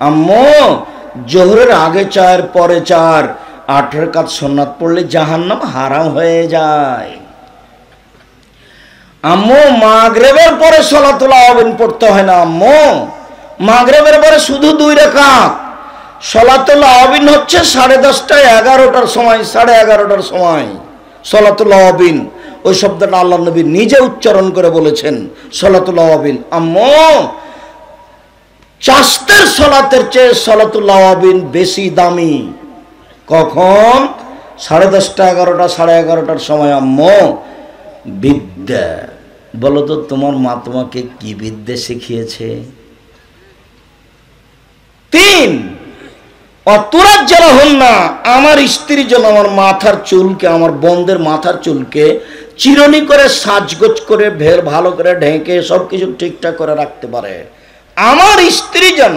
আম্মু জোহরের আগে 4 পরে 4 8 রাকাত সুন্নাত পড়লে জাহান্নাম হারাম হয়ে যায়। আম্মু মাগরিবের পরে সালাতুল আওয়াবিন পড়তে হয় না আম্মু, মাগরিবের পরে শুধু 2 রাকাত। সালাতুল আওয়াবিন হচ্ছে 10:30 11টার সময়, 11:30টার সময় সালাতুল আওয়াবিন। ওই শব্দটা আল্লাহর নবী নিজে উচ্চারণ করে বলেছেন সালাতুল আওয়াবিন। আম্মু চাস্তের সালাতের চেয়ে সালাতুল আওয়াবিন বেশি দামি। কখন? 10:30 11টা 11:30টার সময়। আম্মু বিদ্যা, বলো তো তোমার মা তোমাকে কি বিদ্যা শিখিয়েছে? 3 অতুরাজ্জালা হন না, আমার স্ত্রী যেন আমার মাথার চুলকে, আমার বোনদের মাথার চুলকে চিরুনি করে সাজগোজ করে ভালো করে ঢেকে সবকিছু ঠিকঠাক করে রাখতে পারে। আমার স্ত্রী যেন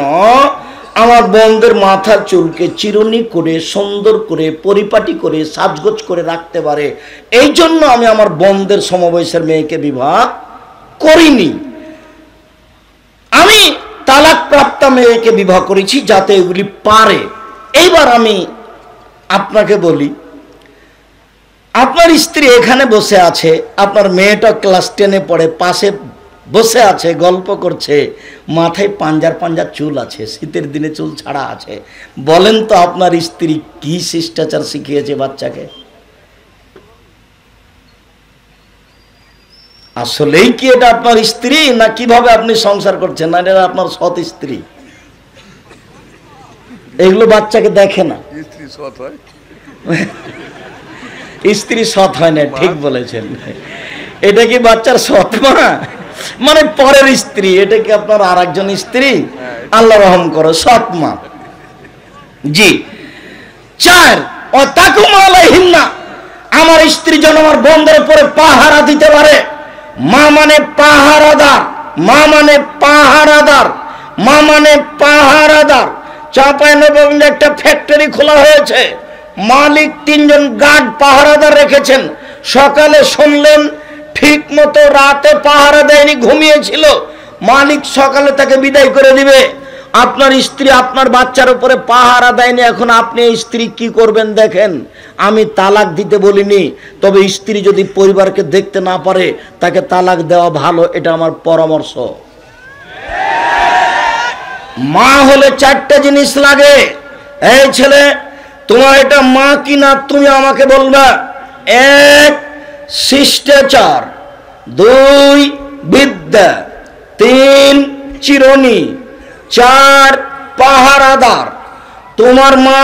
আমার বোনদের মাথার চুলকে চিরুনি করে সুন্দর করে পরিপাটি করে সাজগোজ করে রাখতে পারে, এই জন্য আমি আমার বোনদের সমবয়সের মেয়েকে বিবাহ করিনি। আমি তালাক প্রাপ্ত মেয়েকে বিবাহ করেছি যাতে এগুলি পারে। এইবার আমি আপনাকে বলি, আপনার স্ত্রী এখানে বসে আছে, আপনার মেয়েটা ক্লাস 10-এ পড়ে, পাশে বসে আছে গল্প করছে, মাথায় পাঞ্জার চুল আছে, শীতের দিনে চুল ছাড়া আছে। বলেন তো আপনার স্ত্রী কি শিষ্টাচার শিখিয়েছে বাচ্চাকে? আসলেই কি এটা আপনার স্ত্রী, না কিভাবে আপনি সংসার করছেন? না এটা আপনার সৎ স্ত্রী? এগুলো বাচ্চাকে দেখে না। স্ত্রী সৎ হয়, স্ত্রী সৎ হয় না, ঠিক বলেছেন। এটা কি বাচ্চার সৎ মা, মানে পরের স্ত্রী? এটা কি আপনার আর একজন স্ত্রী? আল্লাহ রহম করো, সৎ মা। জি। 4 অতাকুম আলাইহিন্না, আমার স্ত্রী যেন আমার বোনদের উপরে পাহারা দিতে পারে। মা মানে পাহারাদার, মা মানে পাহারাদার, মা মানে পাহারাদার। চাঁপাইনবাবগঞ্জে একটা ফ্যাক্টরি খোলা হয়েছে, মালিক 3 জন গার্ড পাহারাদার রেখেছেন। সকালে শুনলেন ঠিক মতো রাতে পাহারা দেয়নি, ঘুমিয়েছিল, মালিক সকালে তাকে বিদায় করে দিবে। আপনার স্ত্রী আপনার বাচ্চার উপরে পাহারা দেয়নি, এখন আপনি স্ত্রী কি করবেন দেখেন। আমি তালাক দিতে বলিনি, তবে স্ত্রী যদি পরিবারকে দেখতে না পারে তাকে তালাক দেওয়া ভালো, এটা আমার পরামর্শ। মা হলে 4টা জিনিস লাগে। এই ছেলে, তোমার এটা মা কিনা তুমি আমাকে বলবা। 1 শিষ্টাচার, 2 বিদ্যা, 3 চিরুনি, 4 পাহারাদার। তোমার মা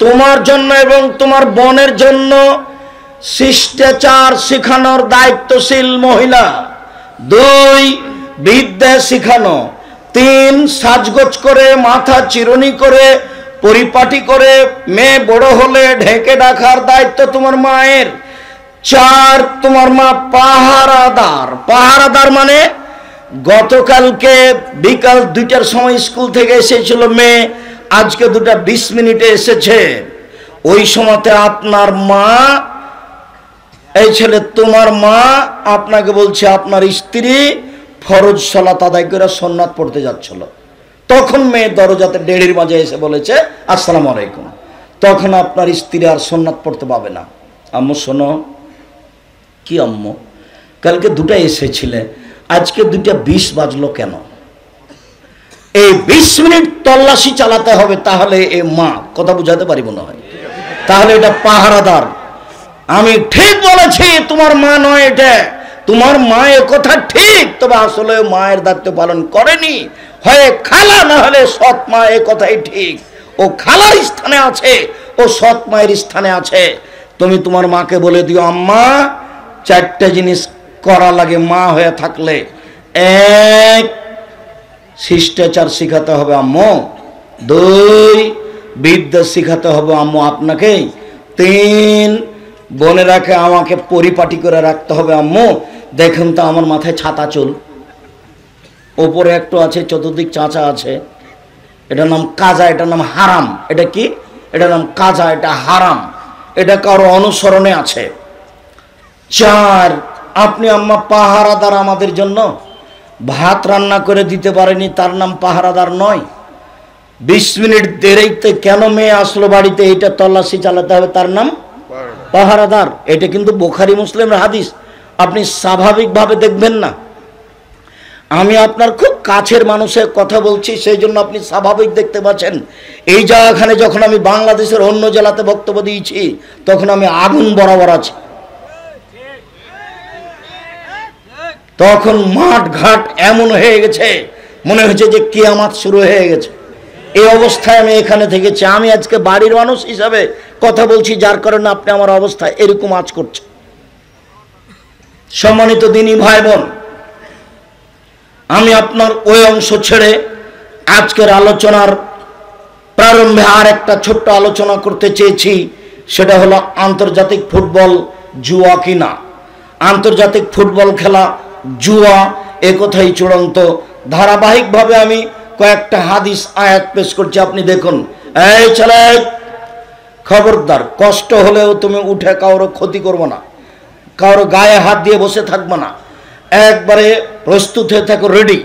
তোমার জন্য এবং তোমার বোনের জন্য শিষ্টাচার শেখানোর দায়িত্বশীল মহিলা। 2 বিদ্যা শেখানো, 3 সাজগোজ করে মাথা চিরুনি করে পরিপাটি করে মেয়ে বড় হলে ঢেকে রাখার দায়িত্ব তোমার মায়ের। 4 তোমার মা পাহারাদার। পাহারাদার মানে গতকালকে বিকাল 2টার সময় স্কুল থেকে এসেছিল মেয়ে, আজকে 2টা 20 মিনিটে এসেছে। ওই সময়তে আপনার মা, এই ছেলে তোমার মা আপনাকে বলছে আপনার স্ত্রী ফরজ সালাত আদায় করে সুন্নাত পড়তে যাচ্ছিল, তখন মেয়ে দরজাতে ডেড়ির মাঝে এসে বলেছে আসসালামু আলাইকুম। তখন আপনার স্ত্রী আর সুন্নাত পড়তে পাবে না। আম্মু শোনো। কি আম্মু? কালকে 2টা এসেছিলে, আজকে 2টা 20 বাজলো কেন? এই 20 মিনিট তল্লাশি চালাতে হবে, তাহলে এ মা। কথা বুঝাতে পারি মনে হয়? তাহলে এটা পাহারাদার। আমি ঠিক বলেছি, তোমার মা নয় এটা। তোমার মা এ কথা ঠিক, তবে আসলে মায়ের দায়িত্ব পালন করেনি। হয় খালা, না হলে সৎ মা। এ কথাই ঠিক। ও খালার স্থানে আছে, ও সৎ মায়ের স্থানে আছে। তুমি তোমার মাকে বলে দিও আম্মা 4টা জিনিস করা লাগে মা হয়ে থাকলে। 1 শিষ্টাচার শিখাতে হবে আম্মু, 2 বিদ্যা শিখাতে হবে আম্মু আপনাকে, 3 বোনেরাকে আমাকে পরিপাটি করে রাখতে হবে আম্মু। দেখুন তো আমার মাথায় ছাতা চুল, ওপরে একটু আছে, চতুর্দিক চাঁচা আছে। এটার নাম কাজা, এটার নাম হারাম। এটা কি? এটার নাম কাজা, এটা হারাম। এটা কারো অনুসরণে আছে। 4 আপনি আম্মা পাহারাদার আমাদের জন্য। ভাত রান্না করে দিতে পারেনি, তার নাম পাহারাদার নয়। 20 মিনিট দেরিতে কেন মেয়ে আসলো বাড়িতে, এটা তল্লাশি চালাতে হবে, তার নাম পাহারাদার। এটা কিন্তু বুখারী মুসলিমের হাদিস, আপনি স্বাভাবিকভাবে দেখবেন না। আমি আপনার খুব কাছের মানুষের কথা বলছি, সেই জন্য আপনি স্বাভাবিক দেখতে পাচ্ছেন। এই জায়গাখানে যখন আমি বাংলাদেশের অন্য জেলাতে বক্তব্য দিয়েছি, তখন আমি আগুন বরাবর আছি। তখন মাঠ ঘাট এমন হয়ে গেছে, মনে হচ্ছে যে কিয়ামত শুরু হয়ে গেছে। এই অবস্থায় আমি এখানে থেকেছি। আমি আজকে বাড়ির মানুষ হিসাবে কথা বলছি, যার কারণে আপনি আমার অবস্থা এরকম আজ করছে। সম্মানিত দিনী ভাই বোন, আমি আপনার ওই অংশ ছেড়ে আজকের আলোচনার প্রারম্ভে আর একটা ছোট্ট আলোচনা করতে চেয়েছি। সেটা হলো আন্তর্জাতিক ফুটবল জুয়া কিনা। আন্তর্জাতিক ফুটবল খেলা জুয়া, এ কথাই চূড়ান্ত। ধারাবাহিকভাবে আমি কয়েকটা হাদিস আয়াত পেশ করছি, আপনি দেখুন। এই ছেলে, খবরদার, কষ্ট হলেও তুমি উঠে কারো ক্ষতি করবো না, কারো গায়ে হাত দিয়ে বসে থাকবো না, একবারে প্রস্তুত হয়ে থাকো, রেডি।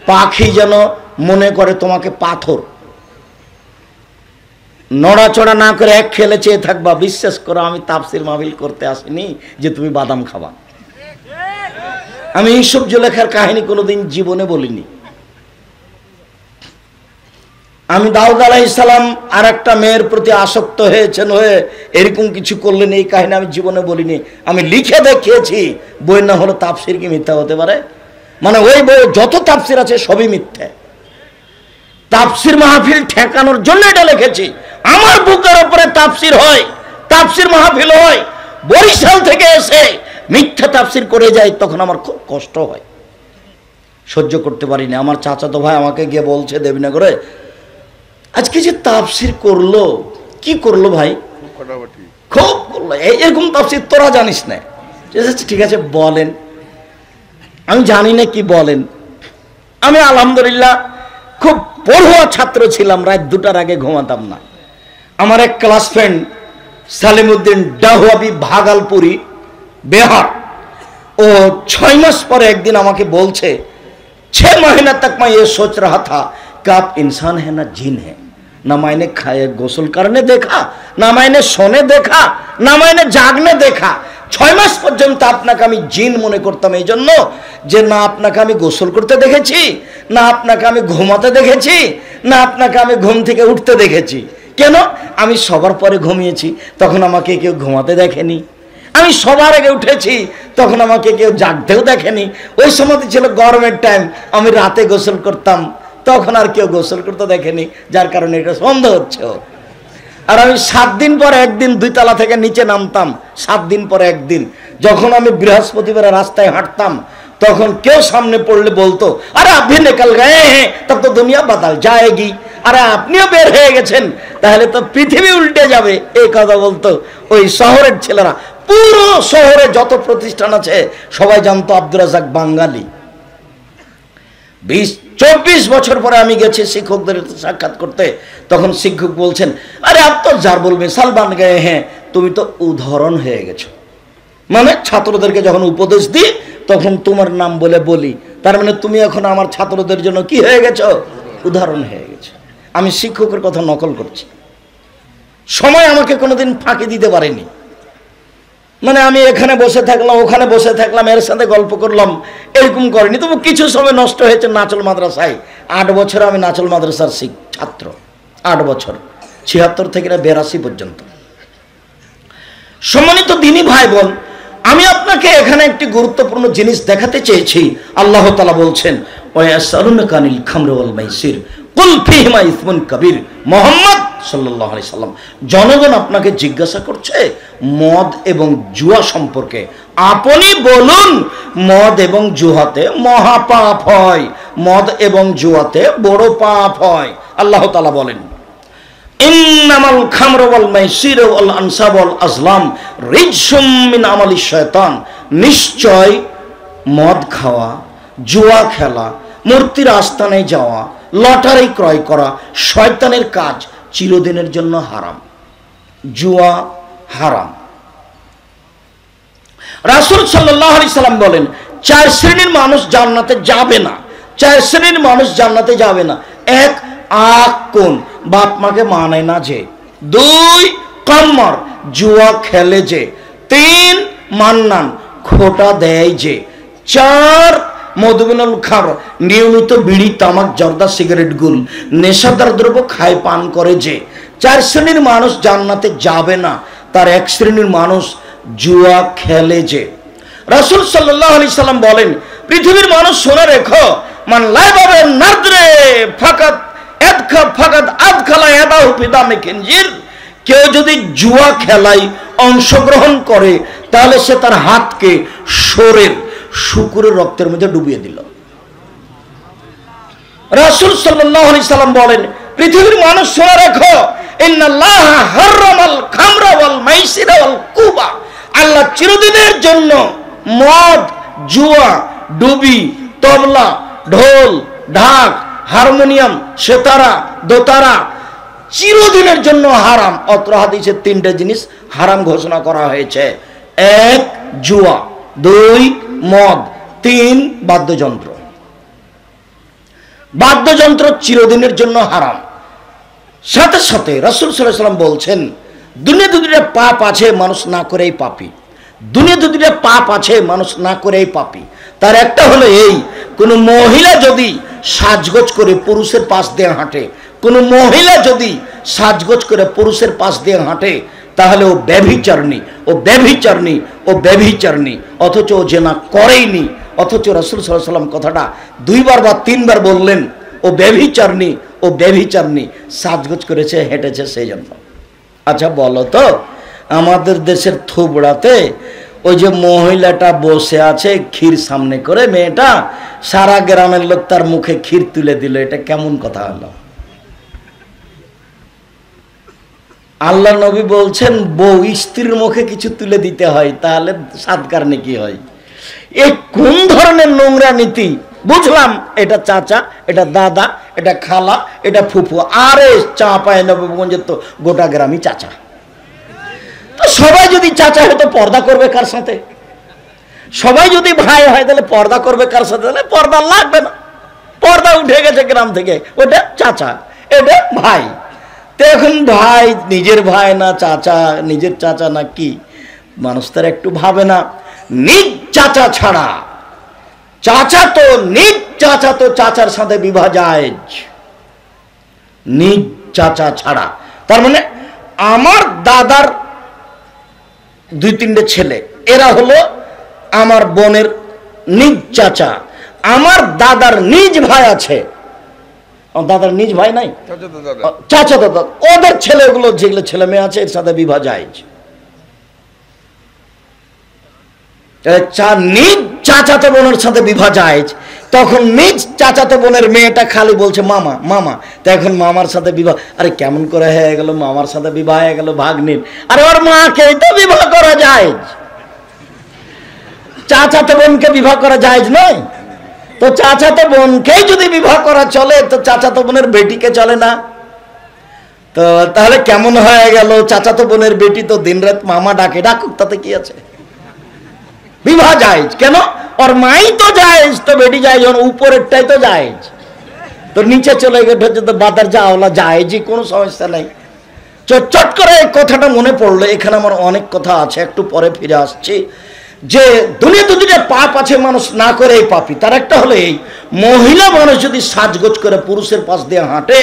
পাখি যেন মনে করে তোমাকে পাথর, নড়াচড়া না করে এক খেলে চেয়ে থাকবা। বিশ্বাস করো, আমি তাফসির মাহফিল করতে আসিনি যে তুমি বাদাম খাবা। আমি ইউসুফ জুলেখার কাহিনী কোনোদিন জীবনে বলিনি। আমি দাউদ আলাইহিস সালাম আর একটা মেয়ের প্রতি আসক্ত হয়েছেন, হয়ে এরকম কিছু করলেন, এই কাহিনী আমি জীবনে বলিনি। আমি লিখে দেখিয়েছি। বই না হলো তাফসির কি মিথ্যা হতে পারে? মানে ওই বই যত তাফসির আছে সবই মিথ্যা। তাফসির মাহফিল ঠেকানোর জন্য এটা লিখেছি। আমার বুকের উপরে তাফসির হয়, তাফসির মাহফিল হয়, বরিশাল থেকে এসে মিথ্যা তাফসির করে যায়, তখন আমার খুব কষ্ট হয়, সহ্য করতে পারিনি। আমার চাচাতো ভাই আমাকে গিয়ে বলছে দেবীনগরে, আজকে যে তাফসির করলো, কি করলো ভাই? খুব করলো, এরকম তাফসির তোরা জানিস না। ঠিক আছে বলেন। আমি জানি না কি বলেন। আমি আলহামদুলিল্লাহ খুব পড়ুয়া ছাত্র ছিলাম, রাত 2টার আগে ঘুমাতাম না। আমার এক ক্লাস ফ্রেন্ড সালিমউদ্দিন ডাহুয়াবি ভাগলপুরি बिहार, वो 6 मास पर एक दिन আমাকে বলছে 6 महीना तक मैं ये सोच रहा था कि आप इंसान है ना जिन है। ना मैंने खाए गोसल करने देखा, ना मैंने सोने देखा, ना मैंने जागने देखा। 6 मास पर्यন্ত আপনাকে আমি জিন মনে করতাম, এই জন্য যে না আপনাকে আমি গোসল করতে দেখেছি, না আপনাকে আমি ঘুমাতে দেখেছি, না আপনাকে আমি ঘুম থেকে উঠতে দেখেছি। কেন? আমি সবার পরে ঘুমিয়েছি, তখন আমাকে কেউ ঘুমাতে দেখেনি। আমি সবার আগে উঠেছি, তখন আমাকে কেউ জাগতেও দেখেনি। ওই সময় ছিল গরমের টাইম, আমি রাতে গোসল করতাম, তখন আর কেউ গোসল করতে দেখেনি, যার কারণে এটা সন্দেহ হচ্ছে। আর আমি 7 दिन পর একদিন 2 तला থেকে নিচে নামতাম। 7 दिन পর একদিন যখন আমি বৃহস্পতিবার রাস্তায় হাঁটতাম, তখন কেউ সামনে পড়লে বলতো, আরে আপনি নিকল গয়ে হ্যাঁ, তব তো দুনিয়া বদল যায়গি। আরে আপনিও বের হয়ে গেছেন, তাহলে তো পৃথিবী উল্টে যাবে। এই কথা বলতো ওই শহরের ছেলেরা। পুরো শহরে যত প্রতিষ্ঠান আছে সবাই জানতো আব্দুর রাজ্জাক বাঙালি। 20-24 বছর পরে আমি গেছি শিক্ষকদের সাক্ষাৎ করতে, তখন শিক্ষক বলছেন, আরে আপ তো জারবুল মিসাল বান গয়ে হ্যাঁ, তুমি তো উদাহরণ হয়ে গেছো। মানে ছাত্রদেরকে যখন উপদেশ দিই তখন তোমার নাম বলে বলি, তার মানে তুমি এখন আমার ছাত্রদের জন্য কি হয়ে গেছো? উদাহরণ হয়ে গেছো। আমি শিক্ষকের কথা নকল করছি। সময় আমাকে কোনোদিন ফাঁকি দিতে পারেনি। মানে আমি এখানে বসে থাকলাম, ওখানে বসে থাকলাম, এর সাথে গল্প করলাম, এরকম করেনি। তবু কিছু সময় নষ্ট হয়েছে নাচল মাদ্রাসায়। 8 বছর আমি নাচল মাদ্রাসার ছাত্র। 8 বছর, 76 থেকে 82 পর্যন্ত। সম্মানিত দিনী ভাই বোন, আমি আপনাকে এখানে একটি গুরুত্বপূর্ণ জিনিস দেখাতে চেয়েছি। আল্লাহ তাআলা বলছেন, ওয়ায়াসালুনাকা আনিল খামরি ওয়াল মাইসির কুল ফীহিমা ইসমুন কাবীর। মুহাম্মদ সাল্লাল্লাহু আলাইহি সাল্লাম, জনগণ আপনাকে জিজ্ঞাসা করছে মদ এবং জুয়া সম্পর্কে। আপনি বলুন মদ এবং জুয়াতে মহা পাপ হয়, মদ এবং জুয়াতে বড় পাপ হয়। আল্লাহ তাআলা বলেন, ইন্নামাল খামরু ওয়াল মাইসির ওয়াল আনসাব ওয়াল আজলাম রিজসুম মিন আমালিশ শয়তান। নিশ্চয় মদ খাওয়া, জুয়া খেলা, মূর্তির আস্তানায় যাওয়া, লটারি ক্রয় করা শয়তানের কাজ, চিরদিনের জন্য হারাম। জুয়া হারাম। রাসূল সাল্লাল্লাহু আলাইহি সাল্লাম বলেন, 4 শ্রেণীর মানুষ জান্নাতে যাবে না। 4 শ্রেণীর মানুষ জান্নাতে যাবে না। 1, আখ কোন, বাপ মাকে মানে না যে। 2 কম্মর, জুয়া খেলে যে। 3 মান্নান, খোটা দেয় যে। 4 মধুবিনুল খার, নিয়মিত বিড়ি তামাক জর্দা সিগারেট গুল নেশাদার দ্রব্য খায় পান করে যে। 4 শ্রেণীর মানুষ জান্নাতে যাবে না, তার 1 শ্রেণীর মানুষ জুয়া খেলে যে। রাসূল সাল্লাল্লাহু আলাইহি সাল্লাম বলেন, পৃথিবীর মানুষ শুনে রেখো, মান লাইবাবে নাদরে ফাকাত আদখালা ইয়াদাহু ফি দামি খিনজির, কেউ যদি জুয়া খেলায় অংশগ্রহণ করে তাহলে সে তার হাতকে শোরের শুকুরের রক্তের মধ্যে ডুবিয়ে দিল। রাসূল সাল্লাল্লাহু আলাইহি সাল্লাম বলেন, পৃথিবীর মানুষ শুনে রেখো, ইন্নাল্লাহা হারামাল খামরা ওয়াল মাইসিরা ওয়াল কুবা, আল্লাহ চিরদিনের জন্য মদ, জুয়া, ডুবি, তবলা, ঢোল, ঢাক, হারমোনিয়াম, সেতারা, দোতারা চিরদিনের জন্য হারাম। অত্র হাদিসে 3টে জিনিস হারাম ঘোষণা করা হয়েছে। 1 জুয়া, 2 মদ, 3 বাদ্যযন্ত্র। বাদ্যযন্ত্র চিরদিনের জন্য হারাম। সাথে সাথে রাসূল সাল্লাল্লাহু আলাইহি ওয়াসাল্লাম বলছেন, দুনিয়াতে 2টা পাপ আছে মানুষ না করেই পাপী। দুনিয়াতে 2টা পাপ আছে মানুষ না করেই পাপী। তার একটা হলো এই, কোন মহিলা যদি সাজগোজ করে পুরুষের পাশ দিয়ে হাঁটে, কোন মহিলা যদি সাজগোজ করে পুরুষের পাশ দিয়ে হাঁটে, তাহলে ও ব্যভিচারিণী, ও ব্যভিচারিণী, ও ব্যভিচারিণী, অথচ ও জেনা করেইনি। অথচ রাসূল সাল্লাল্লাহু আলাইহি ওয়াসাল্লাম কথাটা 2 বার বা 3 বার বললেন, ও ব্যভিচারিণী, ও ব্যভিচারিণী, সাজগোজ করেছে, হেঁটেছে সেই জন্য। আচ্ছা বলো তো, আমাদের দেশের থুবড়াতে ওই যে মহিলাটা বসে আছে ক্ষীর সামনে করে, মেয়েটা, সারা গ্রামের লোক তার মুখে ক্ষীর তুলে দিল, এটা কেমন কথা হলো? আল্লাহ নবী বলছেন বউ স্ত্রীর মুখে কিছু তুলে দিতে হয়, তাহলে সাদকার নেকি হয়। এ কোন ধরনের নোংরা নীতি? বুঝলাম এটা চাচা, এটা দাদা, এটা খালা, এটা ফুফু, আরে চাঁপায় নবগঞ্জের তো গোটা গ্রামই চাচা। তো সবাই যদি চাচা হয় তো পর্দা করবে কার সাথে? সবাই যদি ভাই হয় তাহলে পর্দা করবে কার সাথে? তাহলে পর্দা লাগবে না, পর্দা উঠে গেছে গ্রাম থেকে, ওটা চাচা, এটা ভাই। তো এখন ভাই নিজের ভাই না চাচা, নিজের চাচা না কি, মানুষ তার একটু ভাবে না। নিজ চাচা ছাড়া, চাচা তো নিজ চাচা তো চাচার সাথে বিবাহ জায়েজ, নিজ চাচা ছাড়া। তার মানে আমার দাদার 2-3টে ছেলে, এরা হলো আমার বোনের নিজ চাচা। আমার দাদার নিজ ভাই আছে, দাদার নিজ ভাই নাই, চাচা দাদা, ওদের ছেলেগুলো যেগুলো ছেলে মেয়ে আছে এর সাথে বিবাহ জায়েজ। নিজ চাচাতো বোনের সাথে বিবাহ জায়েজ, তখন নিজ চাচাতো বোনের মেয়েটা খালি বলছে মামা মামা, তো এখন মামার সাথে বিবাহ, আরে কেমন করে হয়ে গেল মামার সাথে বিবাহ হয়ে গেল ভাগ্নির? আরে ওর মাকে তো বিবাহ করা জায়েজ, চাচাতো বোনকে বিবাহ করা জায়েজ নয়? তো চাচাতো বোনকেই যদি বিবাহ করা চলে, তো চাচাতো বোনের বেটিকে চলে না? তো তাহলে কেমন হয়ে গেল? চাচাতো বোনের বেটি তো দিনরাত মামা ডাকে, ডাকুক, তাতে কি আছে? বিবাহ জায়েজ। কেন? ওর মাই তো জায়েজ, তো বেটি জায়েজ, উপরেরটাই তো জায়েজ, তো নিচে চলে গেছে তো বাদার যাওয়ালা জায়েজই, কোনো সমস্যা নেই। চট করে এই কথাটা মনে পড়লো। এখানে আমার অনেক কথা আছে, একটু পরে ফিরে আসছি। যে দুনিয়াতে 2টা পাপ আছে মানুষ না করে এই পাপী। তার একটা হলো এই, মহিলা মানুষ যদি সাজগোজ করে পুরুষের পাশ দিয়ে হাঁটে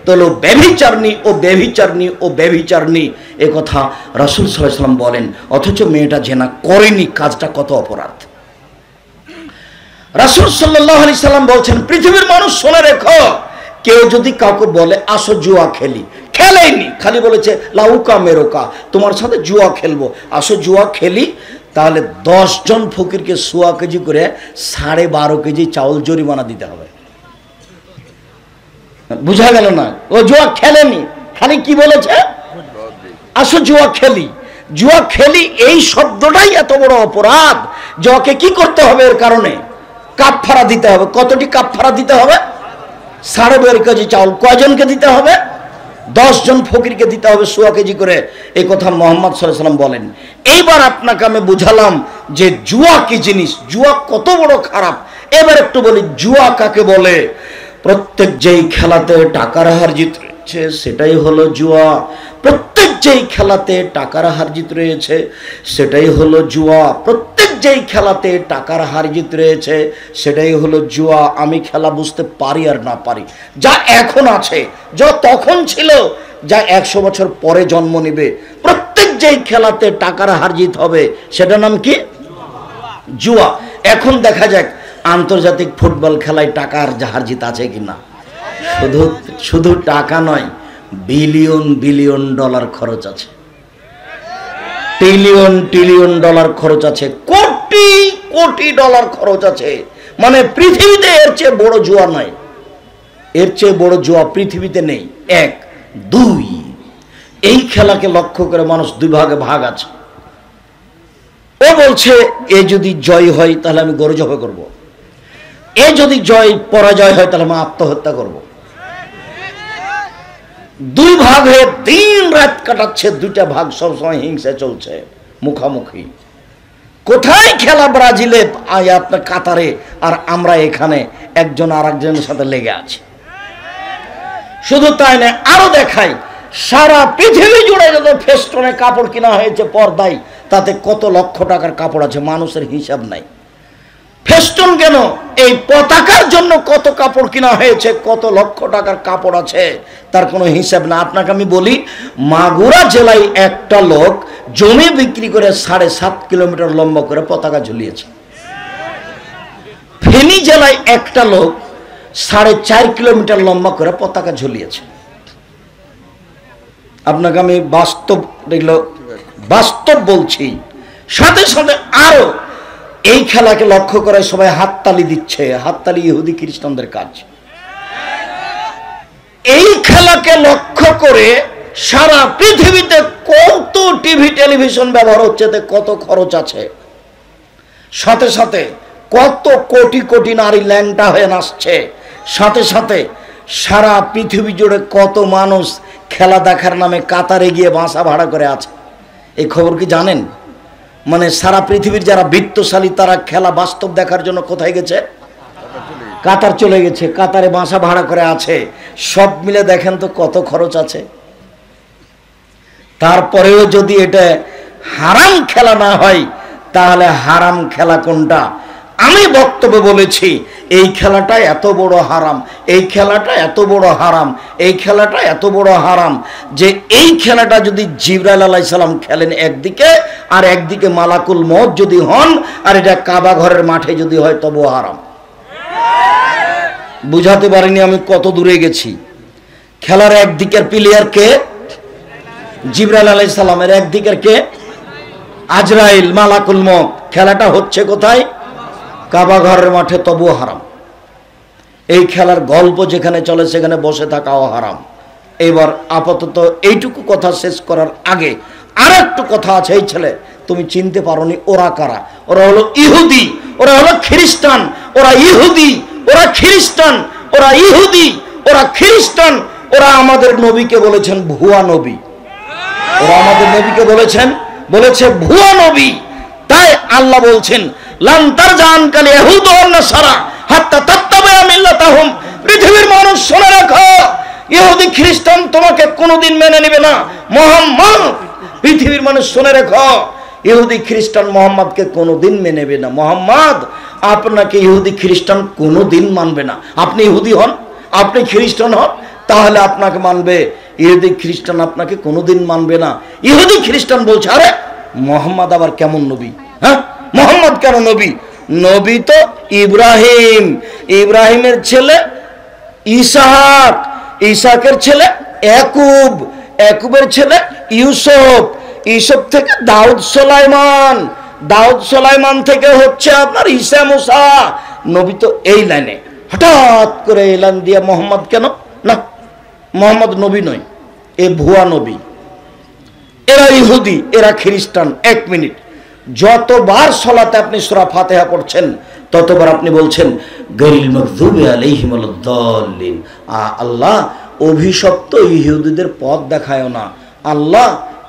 তাহলে ব্যভিচারিণী, ও ব্যভিচারিণী, ও ব্যভিচারিণী, এ কথা রাসূল সাল্লাল্লাহু আলাইহি ওয়াসাল্লাম বলেন। অথচ মেয়েটা জেনা করেনি, কাজটা কত অপরাধ। রাসূল সাল্লাল্লাহু আলাইহি সাল্লাম বলছেন, পৃথিবীর মানুষ শুনে রেখো, কেউ যদি কাউকে বলে আসো জুয়া খেলি, খেলেনি, খালি বলেছে লাউকা মেরোকা, তোমার সাথে জুয়া খেলবো, আসো জুয়া খেলি, তাহলে 10 জন ফকিরকে 1.25 কেজি করে 12.5 কেজি চাউল জরিমানা দিতে হবে। বুঝা গেল না? ও জুয়া খেলেনি, খালি কি বলেছে আসো জুয়া খেলি। জুয়া খেলি এই শব্দটাই এত বড় অপরাধ যে ওকে কি করতে হবে? এর কারণে কাফফারা দিতে হবে। কতটি কাফফারা দিতে হবে? 12.5 কেজি চাউল। কয়জনকে দিতে হবে? 10 জন ফকিরকে দিতে হবে 1.25 কেজি করে। এই কথা মুহাম্মদ সাল্লাল্লাহু আলাইহি ওয়াসাল্লাম বলেন। এইবার আপনাকে আমি বুঝালাম যে জুয়া কি জিনিস, জুয়া কত বড় খারাপ। এবার একটু বলি জুয়া কাকে বলে। প্রত্যেক যেই খেলাতে টাকার হার জিত রয়েছে সেটাই হলো জুয়া। প্রত্যেক যেই খেলাতে টাকার হার জিত রয়েছে সেটাই হলো জুয়া। প্রত্যেক যেই খেলাতে টাকার হার জিত রয়েছে সেটাই হলো জুয়া। আমি খেলা বুঝতে পারি আর না পারি, যা এখন আছে, যা তখন ছিল, যা 100 বছর পরে জন্ম নেবে, প্রত্যেক যেই খেলাতে টাকার হার জিত হবে সেটার নাম কি? জুয়া। এখন দেখা যাক আন্তর্জাতিক ফুটবল খেলায় টাকার হার জিত আছে কিনা। শুধু টাকা নয়, বিলিয়ন বিলিয়ন ডলার খরচ আছে, ট্রিলিয়ন ডলার খরচ আছে, কোটি কোটি ডলার খরচ আছে। মানে পৃথিবীতে এর চেয়ে বড় জুয়া নয়, এর চেয়ে বড় জুয়া পৃথিবীতে নেই। 1 2 এই খেলাকে লক্ষ্য করে মানুষ 2 ভাগে ভাগ আছে। ও বলছে এ যদি জয় হয় তাহলে আমি গরু জবাই করব, এ যদি পরাজয় হয় তাহলে আমি আত্মহত্যা করব। 2 ভাগ হয়ে দিন রাত কাটাচ্ছে। 2টা ভাগ সবসময় হিংসা চলছে, মুখামুখি। কোথায় খেলা? ব্রাজিলে, আপনার কাতারে, আর আমরা এখানে একজন আর একজনের সাথে লেগে আছি। শুধু তাই না, আরো দেখাই, সারা পৃথিবী জুড়ে যত ফেস্টনে কাপড় কিনা হয়েছে পর্দায়, তাতে কত লক্ষ টাকার কাপড় আছে, মানুষের হিসাব নাই। ফেস্টন কেন? এই পতাকার জন্য কত কাপড় কিনা হয়েছে, কত লক্ষ টাকার কাপড় আছে, তার কোনো হিসাব না। আপনাকে আমি বলি, মাগুরা জেলায় একটা লোক জমি বিক্রি করে 7.5 কিলোমিটার লম্বা করে পতাকা ঝুলিয়েছে। ফেনী জেলায় একটা লোক 4.5 কিলোমিটার লম্বা করে পতাকা ঝুলিয়েছে। আপনাকে আমি বাস্তব বলছি। সাথে সাথে আরো এই খেলাকে লক্ষ্য করে সবাই হাততালি দিচ্ছে। হাততালি ইহুদি খ্রিস্টানদের কাজ। এই খেলাকে লক্ষ্য করে সারা পৃথিবীতে কত টিভি টেলিভিশন ব্যবহার হচ্ছে, কত খরচ আছে। সাথে সাথে কত কোটি কোটি নারী ল্যাংটা হয়ে নাচছে। সাথে সাথে সারা পৃথিবী জুড়ে কত মানুষ খেলা দেখার নামে কাতারে গিয়ে বাসা ভাড়া করে আছে। এই খবর কি জানেন? মানে সারা পৃথিবীর যারা বিত্তশালী তারা খেলা বাস্তব দেখার জন্য কোথায় গেছে? কাতার চলে গেছে, কাতারে বাসা ভাড়া করে আছে। সব মিলে দেখেন তো কত খরচ আছে। তারপরেও যদি এটা হারাম খেলা না হয়, তাহলে হারাম খেলা কোনটা? আমি বক্তব্যে বলেছি এই খেলাটা এত বড় হারাম, এই খেলাটা এত বড় হারাম, এই খেলাটা এত বড় হারাম যে এই খেলাটা যদি জিবরাইল আলাইহিস সালাম খেলেন একদিকে, আর একদিকে মালাকুল মউত যদি হন, আর এটা কাবা ঘরের মাঠে যদি হয় তবুও হারাম। বুঝাতে পারিনি আমি কত দূরে গেছি। খেলার একদিকের প্লেয়ার কে? জিবরাইল আলাইহিস সালামের। একদিকের কে? আজরাইল, মালাকুল মউত। খেলাটা হচ্ছে কোথায়? কাবা ঘরের মাঠে, তবুও হারাম। এই খেলার গল্প যেখানে চলে সেখানে বসে থাকাও হারাম। এবার আপাতত এইটুকু কথা শেষ করার আগে আর একটু কথা আছে। এই ছেলে তুমি চিনতে পারোনি, ওরা কারা? ওরা হলো ইহুদি, ওরা হলো খ্রিস্টান। ওরা ইহুদি, ওরা খ্রিস্টান, ওরা ইহুদি, ওরা খ্রিস্টান। ওরা আমাদের নবীকে বলেছেন ভুয়া নবী। ওরা আমাদের নবীকে বলেছে ভুয়া নবী। তাই আল্লাহ বলছেন লান তারজান কাল ইয়াহুদ ওয়ান নাসারা হাত্তা তাত্তাবা মিল্লাতাহুম। পৃথিবীর মানুষ শুনে রাখো, ইহুদি খ্রিস্টান তোমাকে কোনোদিন মেনে নেবে না। মুহাম্মদ, পৃথিবীর মানুষ শুনে রাখো, ইহুদি খ্রিস্টান মোহাম্মদকে কোনোদিন মেনে নেবে না। মোহাম্মদ আপনাকে ইহুদি খ্রিস্টান কোনোদিন মানবে না। আপনি ইহুদি হন, আপনি খ্রিস্টান হন, তাহলে আপনাকে মানবে। ইহুদি খ্রিস্টান আপনাকে কোনোদিন মানবে না। ইহুদি খ্রিস্টান বলছে আরে মোহাম্মদ আবার কেমন নবী? হ্যাঁ, মোহাম্মদ কেন নবী? নবী তো ইব্রাহিম, ইব্রাহিমের ছেলে ইসহাক, ইসহাকের ছেলে ইয়াকুব, ইয়াকুবের ছেলে ইউসুফ, ইউসুফ থেকে দাউদ সুলাইমান, দাউদ সুলাইমান থেকে হচ্ছে আপনার ঈসা মুসা। নবী তো এই লাইনে। হঠাৎ করে এই লাইন দিয়ে মোহাম্মদ কেন? না, মোহাম্মদ নবী নয়, এ ভুয়া নবী। এরা ইহুদি, এরা খ্রিস্টান। 1 মিনিট, যতবার সালাতে আপনি সূরা ফাতিহা পড়ছেন ততবার আপনি বলছেন গায়রিল মাগদুবি আলাইহিম ওয়ালাদ-দাল্লিন। আল্লাহ অভিশপ্ত ইহুদিদের পথ দেখায়ও না। আল্লাহ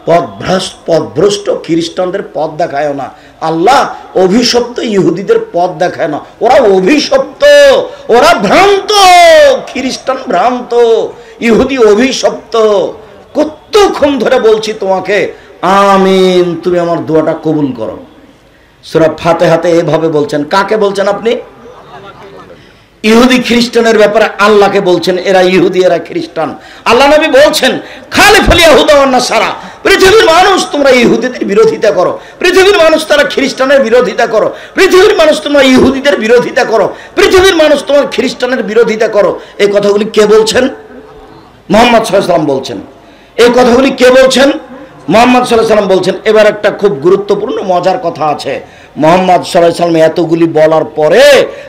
পথভ্রষ্ট খ্রিস্টানদের পথ দেখায়ও না। আল্লাহ অভিশপ্ত ইহুদিদের পথ দেখায় না। ওরা অভিশপ্ত, ওরা ভ্রান্ত, খ্রিস্টান ভ্রান্ত, ইহুদি অভিশপ্ত। কতক্ষণ ধরে বলছি তোমাকে আমিন, তুমি আমার দোয়াটা কবুল করো। সূরা ফাতিহাতে এভাবে বলছেন। কাকে বলছেন আপনি? ইহুদি খ্রিস্টানের ব্যাপারে আল্লাহকে বলছেন, এরা ইহুদি এরা খ্রিস্টান। আল্লাহ নবী বলছেন খালিফুল ইয়াহুদা ওয়ান নাসারা, পৃথিবীর মানুষ তোমরা ইহুদিদের বিরোধিতা করো, পৃথিবীর মানুষ তারা খ্রিস্টানের বিরোধিতা করো, পৃথিবীর মানুষ তোমরা ইহুদিদের বিরোধিতা করো, পৃথিবীর মানুষ তোমার খ্রিস্টানের বিরোধিতা করো। এই কথাগুলি কে বলছেন? মুহাম্মদ সাল্লাল্লাহু আলাইহি ওয়াসাল্লাম বলছেন। এই কথাগুলি কে বলছেন? মুহাম্মদ সাল্লাল্লাহু আলাইহি ওয়াসাল্লাম বলছেন। এবার একটা খুব গুরুত্বপূর্ণ মজার কথা আছে। মুহাম্মদ সাল্লাল্লাহু আলাইহি ওয়াসাল্লাম এতগুলি বলার পরে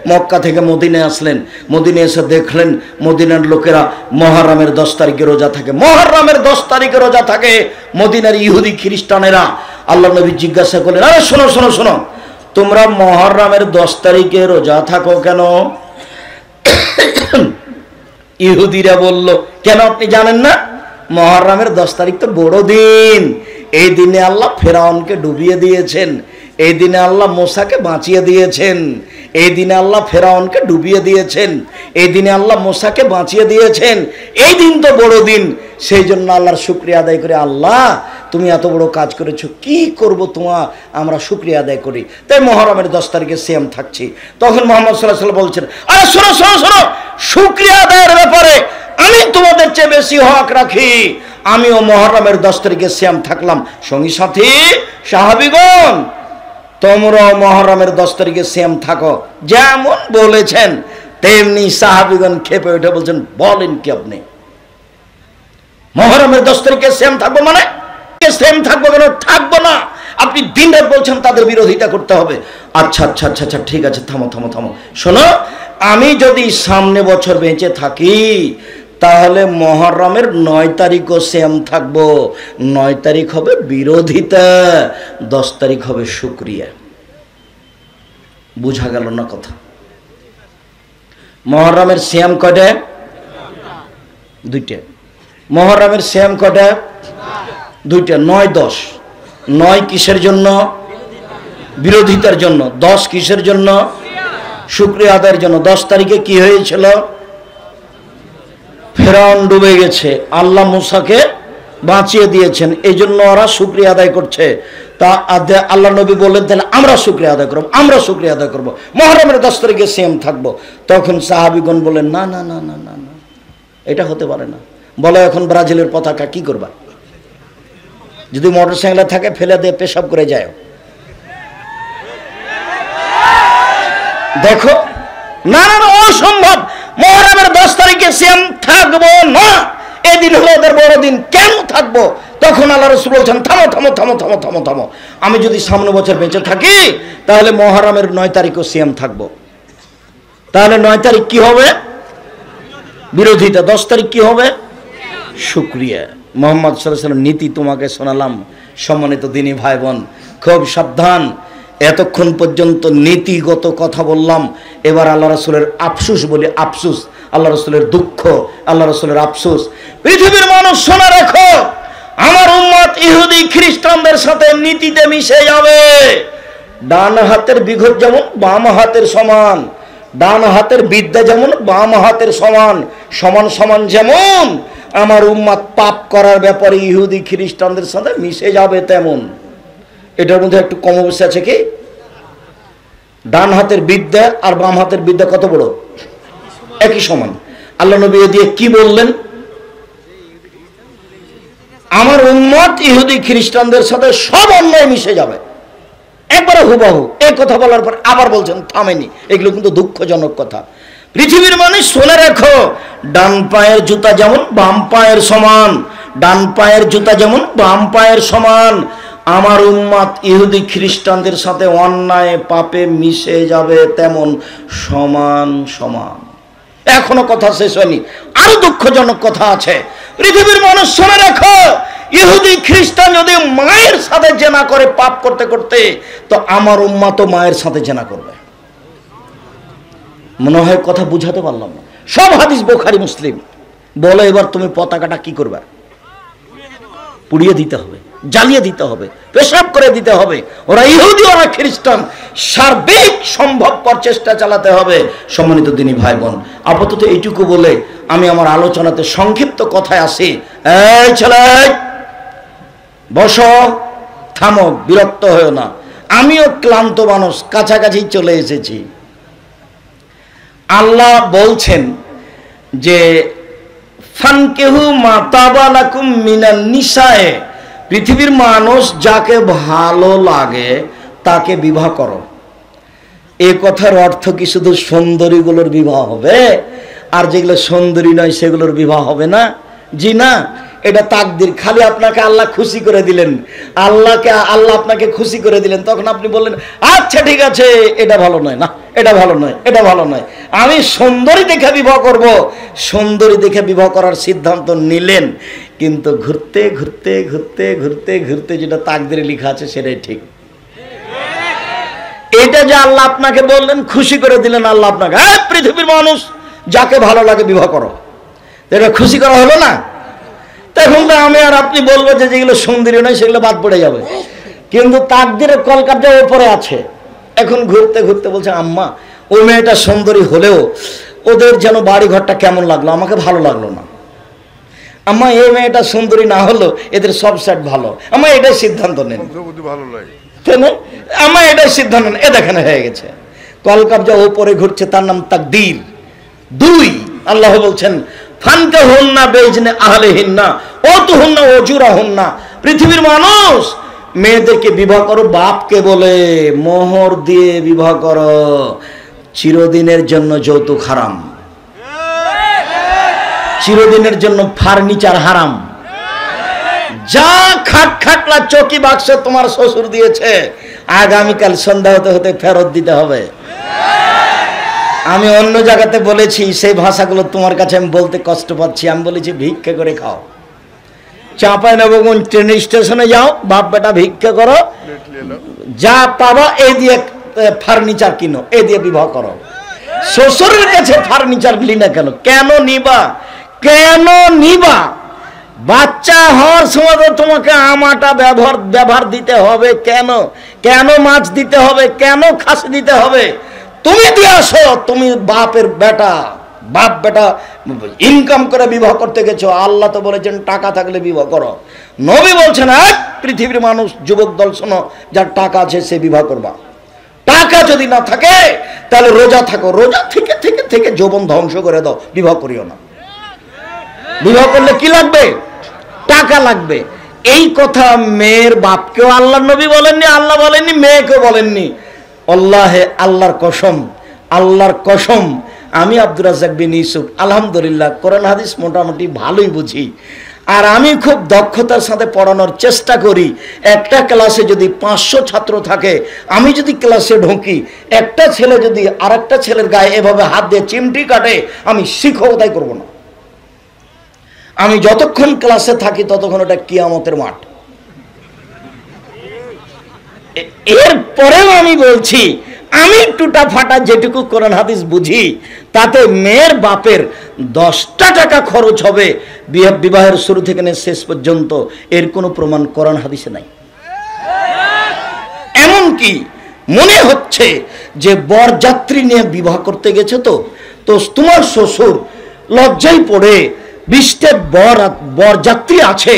মক্কা থেকে মদিনায় আসলেন। মদিনায় এসে দেখলেন মদিনার লোকেরা মুহররমের 10 তারিখে রোজা থাকে, মুহররমের 10 তারিখে রোজা থাকে মদিনার ইহুদি খ্রিস্টানেরা। আল্লাহ নবী জিজ্ঞাসা করলেন, আরে শোনো শোনো শোনো, তোমরা মুহররমের 10 তারিখে রোজা থাকো কেন? ইহুদিরা বলল, কেন আপনি জানেন না? মুহররমের 10 তারিখ তো বড় দিন, এই দিনে আল্লাহ ফেরাউনকে ডুবিয়ে দিয়েছেন, এই দিনে আল্লাহ মুসাকে বাঁচিয়ে দিয়েছেন, এই দিনে আল্লাহ ফেরাউনকে ডুবিয়ে দিয়েছেন, এই দিনে আল্লাহ মুসাকে বাঁচিয়ে দিয়েছেন, এই দিন তো বড় দিন, সেই জন্য আল্লাহর শুকরিয়া আদায় করে, আল্লাহ তুমি এত বড় কাজ করেছো, কি করব তোমার আমরা শুকরিয়া আদায় করি, তাই মুহররমের 10 তারিখে সিয়াম থাকছি। তখন মুহাম্মদ সাল্লাল্লাহু আলাইহি ওয়াসাল্লাম বলছেন, আরে শোনো শোনো শোনো, শুকরিয়া আদায়ের ব্যাপারে আমি তোমাদের চেয়ে বেশি হক রাখি, আমিও মুহররমের 10 তারিখে সিয়াম থাকলাম। সঙ্গী সাথী সাহাবীগণ, তোমরাও মুহররমের 10 তারিখে সিয়াম থাকো। যেমন বলেছেন তেমনি সাহাবীগণ খেপে উঠে বলছেন, বলেন কি আপনি? মুহররমের 10 তারিখে সিয়াম থাকবো মানে? সিয়াম থাকবো কেন? থাকবো না। আপনি দিন রাত বলছেন তাদের বিরোধিতা করতে হবে। আচ্ছা আচ্ছা আচ্ছা আচ্ছা ঠিক আছে, থামো থামো থামো। শোনো, আমি যদি সামনে বছর বেঁচে থাকি তাহলে মুহররমের 9 তারিখও সিয়াম থাকবো। 9 তারিখ হবে বিরোধিতা, 10 তারিখ হবে শুকরিয়া। বুঝা গেল না কথা? মুহররমের সিয়াম কয়টা? 2টা। মুহররমের সিয়াম কয়টা? 2টা। 9 10। 9 কিসের জন্য? বিরোধিতার জন্য। 10 কিসের জন্য? শুকরিয়া আদায়ের জন্য। 10 তারিখে কি হয়েছিল? ফেরাউন ডুবে গেছে, আল্লাহ মুসাকে বাঁচিয়ে দিয়েছেন, এই জন্য ওরা শুকরিয়া আদায় করছে। তা আল্লাহ নবী বললেন, তাহলে আমরা শুকরিয়া আদায় করবো, আমরা শুকরিয়া আদায় করবো, মুহররমের 10 তারিখে সিয়াম থাকবো। তখন সাহাবীগণ বললেন, না না না না না না, এটা হতে পারে না। বলো এখন ব্রাজিলের পতাকা কি করবা? যদি মোটরসাইকেলে থাকে ফেলে দিয়ে পেশাব করে যায়। দেখো, না না অসম্ভব, মুহররমের 10 তারিখে সিয়াম থাকবো না, এদিন হলো ওদের বড় দিন, কেন থাকবো? তখন আল্লাহ রাসূল বলছেন, থামো থামো থামো থামো থামো থামো, আমি যদি সামনে বছর বেঁচে থাকি তাহলে মুহররমের 9 তারিখও সিয়াম থাকবো। তাহলে 9 তারিখ কি হবে? বিরোধিতা। 10 তারিখ কি হবে? শুকরিয়া। মুহাম্মদ সাল্লাল্লাহু আলাইহি ওয়াসাল্লাম নীতি তোমাকে শোনালাম। সম্মানিত দিনী ভাই বোন, খুব সাবধান। এতক্ষণ পর্যন্ত নীতিগত কথা বললাম, এবার আল্লাহ রাসূলের আফসোস বলি। আফসোস, আল্লাহ রাসূলের দুঃখ, আল্লাহ রাসূলের আফসোস। পৃথিবীর মানুষ শোনা রাখো, আমার উম্মত ইহুদি খ্রিস্টানদের সাথে নীতিতে মিশে যাবে। ডান হাতের বিঘত যেমন বাম হাতের সমান, ডান হাতের বিদ্যা যেমন বাম হাতের সমান, সমান সমান যেমন আমার উম্মত পাপ করার ব্যাপারে ইহুদি খ্রিস্টানদের সাথে মিশে যাবে তেমন। এটার মধ্যে একটু কম অবস্থা আছে কি? ডান হাতের বিদ্যা আর বাম হাতের বিদ্যা কত বড়? একই সমান। আল্লাহ নবী দিয়ে কি বললেন? আমার উম্মত ইহুদি খ্রিস্টানদের সাথে সব অন্যায় মিশে যাবে, একবারে হুবহু। এই কথা বলার পর আবার বলছেন থামেনি। এগুলো কিন্তু দুঃখজনক কথা। পৃথিবীর মানুষ শুনে রাখো, ডান পায়ের জুতা যেমন বাম পায়ের সমান, ডান পায়ের জুতা যেমন বাম পায়ের সমান, আমার উম্মত ইহুদি খ্রিস্টানদের সাথে অন্যায় পাপে মিশে যাবে তেমন সমান সমান। এখনো কথা শেষ হয়নি, আরো দুঃখজনক কথা আছে। পৃথিবীর মানুষ শুনে রাখো, ইহুদি খ্রিস্টান যদি মায়ের সাথে জেনা করে পাপ করতে করতে, তো আমার উম্মতও মায়ের সাথে জেনা করবে। মনে হয় কথা বুঝাতে পারলাম না। সব হাদিস বুখারী মুসলিম। বলো এবার তুমি পতাকাটা কি করবে? পুড়িয়ে দিতে হবে। জ্বালিয়ে দিতে হবে, পেশাব করে দিতে হবে। ওরা ইহুদি, ওরা খ্রিস্টান, সার্বিক সম্ভবপর চেষ্টা চালাতে হবে। সম্মানিত দিনী ভাই বোন, আপাতত এইটুকু বলে আমি আমার আলোচনাতে সংক্ষিপ্ত কথায় আসি। এই ছেলে, বসো, থামো, বিরক্ত হয়েও না। আমিও ক্লান্ত মানুষ, কাছাকাছি চলে এসেছি। আল্লাহ বলছেন যে ফানকিহু মা তাবা লাকুম মিনান নিসায়ে, পৃথিবীর মানুষ যাকে ভালো লাগে তাকে বিবাহ করো। এই কথার অর্থ কি শুধু সুন্দরীগুলোর বিবাহ হবে, আর যেগুলো সুন্দরী নয় সেগুলোর বিবাহ হবে না? জি না, এটা তাকদির। খালি আপনাকে আল্লাহ খুশি করে দিলেন, আল্লাহ আপনাকে খুশি করে দিলেন, তখন আপনি বললেন আচ্ছা ঠিক আছে, এটা ভালো নয়, না এটা ভালো নয়, এটা ভালো নয়, আমি সুন্দরী দেখে বিবাহ করব। সুন্দরী দেখে বিবাহ করার সিদ্ধান্ত নিলেন, কিন্তু ঘুরতে ঘুরতে ঘুরতে ঘুরতে ঘুরতে যেটা তাকদিরে লেখা আছে সেটাই ঠিক। এটা যে আল্লাহ আপনাকে বললেন, খুশি করে দিলেন আল্লাহ আপনাকে, পৃথিবীর মানুষ যাকে ভালো লাগে বিবাহ করো, এটা খুশি করা হলো না? তখন তো আমি আর আপনি বলবো যে যেগুলো সুন্দরী নয় সেগুলো বাদ পড়ে যাবে। কিন্তু তাকদিরের কলকাতা উপরে আছে। এখন ঘুরতে ঘুরতে বলছে আম্মা ওই মেয়েটা সুন্দরী হলেও ওদের যেন বাড়ি ঘরটা কেমন লাগলো, আমাকে ভালো লাগলো না। আম্মা এই মেয়েটা সুন্দরী না হলো এদের সব সেট ভালো, আম্মা এটাই সিদ্ধান্ত নেন, আম্মা এটাই সিদ্ধান্ত নেন। এ দেখেন হয়ে গেছে, কলকাতা উপরে ঘুরছে, তার নাম তাকদীর। দুই, আল্লাহ বলছেন ফানকাহুন্না বিইজনি আহলিহিন্না ওয়াতুহুন্না উজুরাহুন্না, পৃথিবীর মানুষ মেয়েদেরকে বিবাহ করো, বাপকে বলে মোহর দিয়ে বিবাহ করো, চিরদিনের জন্য যৌতুক হারাম, চিরদিনের জন্য ফার্নিচার হারাম। যা খাট খাটলা চৌকি বাক্স তোমার শ্বশুর দিয়েছে, আগামীকাল সন্ধ্যা হতে হতে ফেরত দিতে হবে। আমি অন্য জায়গাতে বলেছি, সেই ভাষাগুলো তোমার কাছে আমি বলতে কষ্ট পাচ্ছি। আমি বলেছি ভিক্ষা করে খাও, চাঁপাইনবাবগঞ্জ ট্রেন স্টেশনে যাও, বাপ বেটা ভিক্ষা করো, যা পাবা এই দিয়ে ফার্নিচার কিনো, এই দিয়ে বিবাহ করো। শ্বশুরের কাছে ফার্নিচার নিলি না কেন? কেন নিবা? কেন নিবা? বাচ্চা হওয়ার সময় তোমাকে আমাটা ব্যবহার দিতে হবে কেন? কেন মাছ দিতে হবে? কেন খাসি দিতে হবে? তুমি দিয়ে আসো, তুমি বাপের বেটা, বাপ বেটা ইনকাম করে বিবাহ করতে গেছো। আল্লাহ তো বলেছেন টাকা থাকলে বিবাহ করো। নবী বলছেন পৃথিবীর মানুষ, যুবক দল শোনো, যার টাকা আছে সে বিবাহ করবা। টাকা যদি না থাকে তাহলে রোজা থাকো, রোজা থেকে থেকে থেকে যৌবন ধ্বংস করে দাও, বিবাহ করিও না। বিবাহ করলে কি লাগবে? টাকা লাগবে। এই কথা মেয়ের বাপকেও আল্লাহ নবী বলেননি, আল্লাহ বলেননি, মেয়েকেও বলেননি। আল্লাহে, আল্লাহর কসম, আল্লাহর কসম, আমি আব্দুর রাজ্জাক বিন ইউসুফ আলহামদুলিল্লাহ কোরআন হাদিস মোটামুটি ভালোই বুঝি, আর আমি খুব দক্ষতার সাথে পড়ানোর চেষ্টা করি। একটা ক্লাসে যদি 500 ছাত্র থাকে, আমি যদি ক্লাসে ঢুকি, একটা ছেলে যদি আরেকটা ছেলের গায়ে এভাবে হাত দিয়ে চিমটি কাটে, আমি শিক্ষকতাই করব না। আমি যতক্ষণ ক্লাসে থাকি ততক্ষণ ওটা কিয়ামতের মাঠ। এরপরেও আমি বলছি, আমি টুটা ফাটা যেটুকু কোরআন হাদিস বুঝি, তাতে মেয়ের বাপের 10টা টাকা খরচ হবে বিবাহের শুরু থেকে শেষ পর্যন্ত, এর কোনো প্রমাণ কোরআন হাদিসে নাই। এমনকি মনে হচ্ছে যে বরযাত্রী নিয়ে বিবাহ করতে গেছে, তো তোমার শ্বশুর লজ্জায় পড়ে 20টা বরযাত্রী আছে,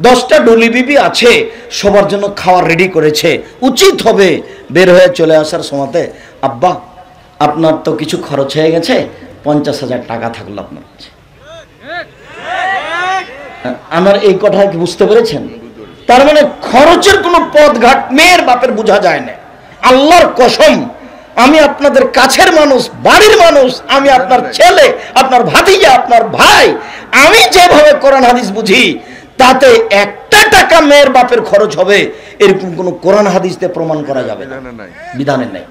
10টা ডলি বিবি আছে, সবার জন্য খাবার রেডি করেছে। উচিত হবে বের হয়ে চলে আসার সময়তে, আব্বা আপনার তো কিছু খরচ হয়ে গেছে, 50,000 টাকা থাকলো আপনার কাছে। আমার এই কথা কি বুঝতে পেরেছেন? তার মানে খরচের কোনো পথঘাট মেয়ের বাপের বোঝা যায় না। আল্লাহর কসম, আমি আপনাদের কাছের মানুষ, বাড়ির মানুষ, আমি আপনার ছেলে, আপনার ভাতিজা, আপনার ভাই, আমি যেভাবে কোরআন হাদিস বুঝি, তাতে 1টা টাকা মেয়ের বাপের খরচ হবে এরকম কোনো কোরআন হাদিসে প্রমাণ করা যাবে না, বিধানে নাই।